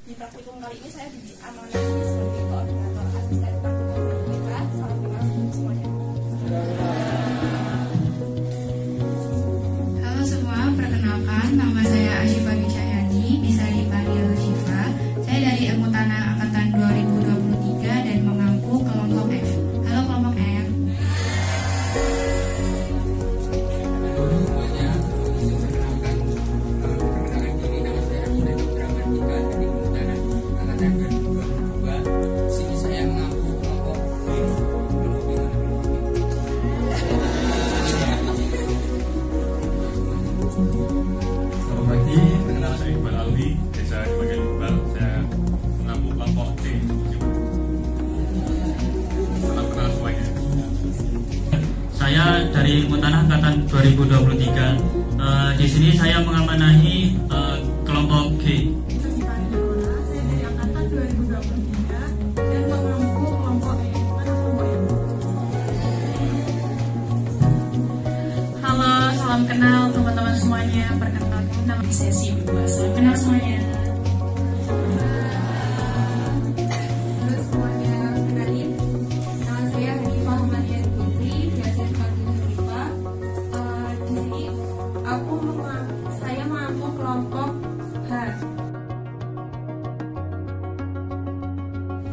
Di praktikum kali ini saya diamanahi sebagai koordinator asisten praktikum BPK. Salam kenal semuanya. Halo semua, perkenalkan nama saya Asyifa Wicahyani, bisa dipanggil Syifa. Saya dari Ilmu Tanah Angkatan 2023 dan mengampu kelompok F. Halo kelompok F. Saya dari Ilmu Tanah Angkatan 2023. Di sini saya mengamanahi kelompok G. Saya dari Angkatan 2023 dan mengampu kelompok E. Halo, salam kenal teman-teman semuanya. Perkenalkan nama di sesi 2. Salam kenal semuanya. Saya mengampu kelompok H.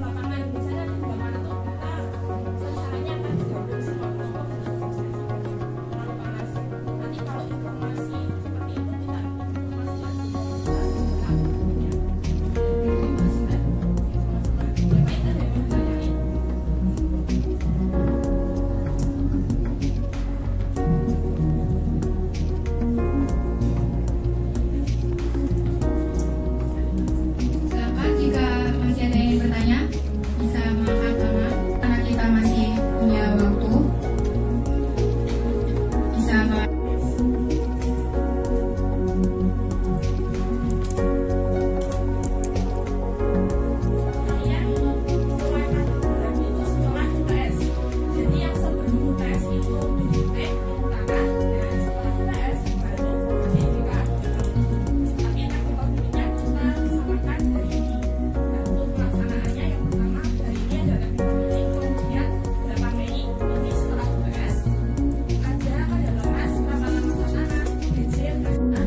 Lapangan biasanya pengembangan atau data caranya akan digabung semua kelompok dalam proses panas. Nanti kalau informasi seperti itu kita informasikan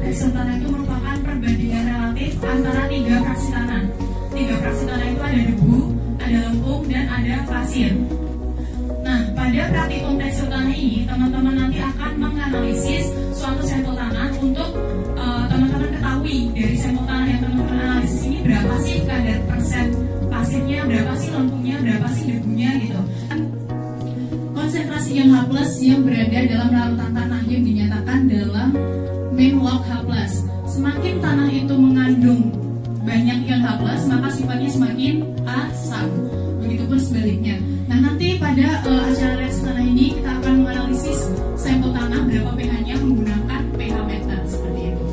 Fraksi tanah itu merupakan perbandingan relatif antara 3 fraksi tanah. 3 fraksi tanah itu ada debu, ada lempung, dan ada pasir. Nah, pada praktikum tekstil tanah ini, teman-teman nanti akan menganalisis suatu sampel tanah untuk teman-teman ketahui dari sampel tanah yang teman-teman analisis ini berapa sih kadar persen pasirnya, berapa sih lempungnya, berapa sih debunya gitu. Konsentrasi ion H+ yang berada dalam larutan tanah yang dinyatakan dalam main log H+. Semakin tanah itu mengandung banyak ion H+, maka sifatnya semakin asam. Begitupun sebaliknya. Nah, nanti pada acara reaksi tanah ini kita akan menganalisis sampel tanah berapa pH-nya menggunakan pH meter seperti itu.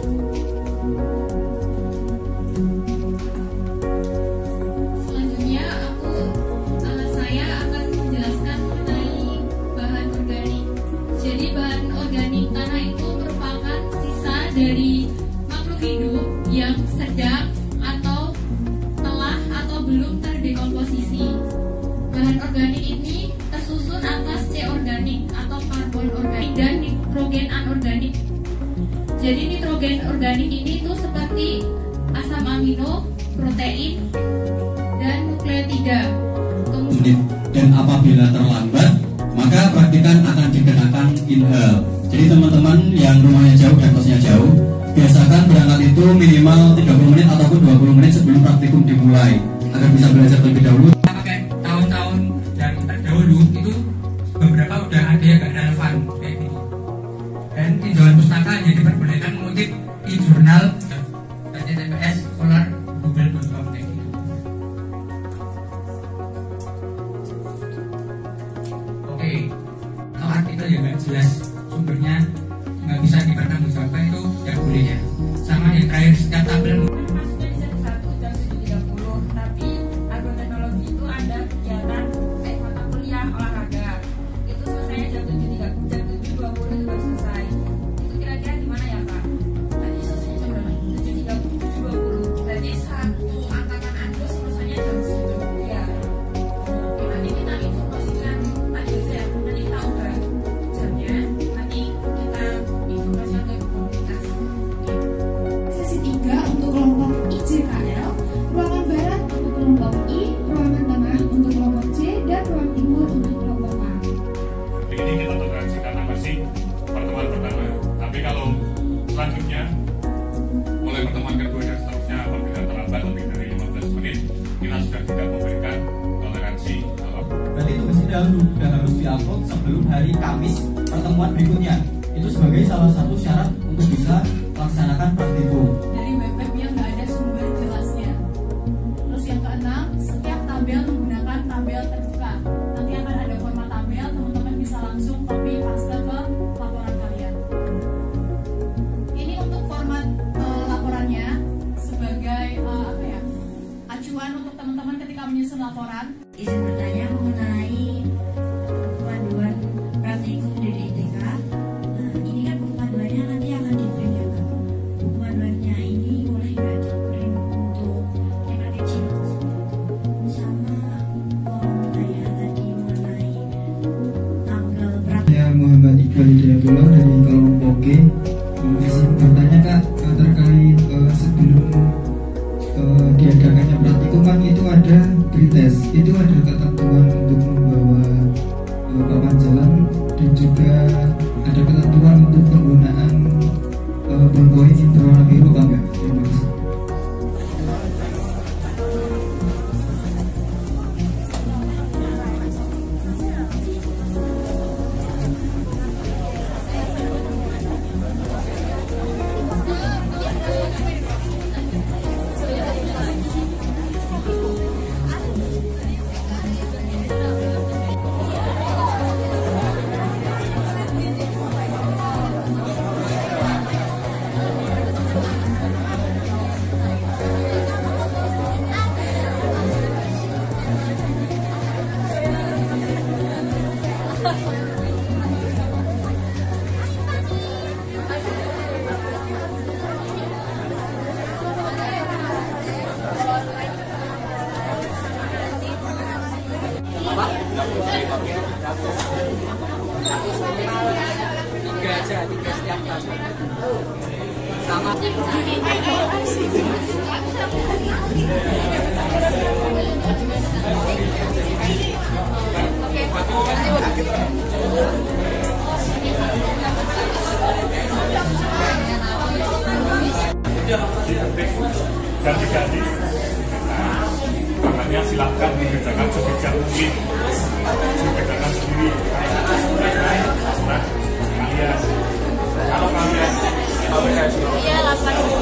Selanjutnya saya akan menjelaskan mengenai bahan organik. Jadi bahan organik tanah itu merupakan sisa dari makhluk hidup yang sedang atau telah atau belum terdekomposisi. Bahan organik ini tersusun atas C organik atau karbon organik dan nitrogen anorganik. Jadi nitrogen organik ini itu seperti asam amino, protein, dan nukleotida. Dan apabila terlambat, maka praktikan akan dikenakan inhal. Jadi teman-teman yang rumahnya jauh dan kosnya jauh, biasakan berangkat itu minimal 30 menit ataupun 20 menit sebelum praktikum dimulai, agar bisa belajar terlebih dahulu. Pakai tahun-tahun dan terdahulu itu beberapa udah ada yang gak relevan kayak gitu. Dan tinjauan pustaka hanya diperbolehkan mengutip e-jurnal HTTPS scholar.google.com kayak gitu. Oke, kalau artikel yang nggak jelas sumbernya nggak bisa dipertanggungjawabkan itu nggak boleh ya. Sama yang terakhir setiap tabel Masuknya di set 1 jam 7.30, tapi agroteknologi sudah harus diupload sebelum hari Kamis pertemuan berikutnya. Itu sebagai salah satu syarat untuk bisa melaksanakan praktikum. Dari web-web yang nggak ada sumber jelasnya. Terus yang keenam, setiap tabel menggunakan tabel terbuka. Nanti akan ada format tabel, teman-teman bisa langsung copy paste ke laporan kalian. Ini untuk format laporannya sebagai acuan untuk teman-teman ketika menyusun laporan. Izin bertanya mengenai panduan praktikum dari ITK. Ini kan buku panduannya nanti akan di-print ya Kak. Buku panduannya ini boleh nggak di-print untuk yang kecil sama saya tadi mengenai tanggal praktikum. Saya Muhammad Iqbal Hidayatullah dari kelompok G. Izin bertanya Kak terkait sebelum diadakannya praktikum kan itu ada pretest, itu ada ketentuan untuk membawa papan jalan dan juga ada ketentuan untuk penggunaan ballpoint yang berwarna biru apa enggak? Terima kasih. Tiga setiap kelas. Sama. Ganti-ganti. Makanya silakan dikerjakan sebijak mungkin. Dikerjakan sendiri. Nah, kalian kalau kalian Iya, 8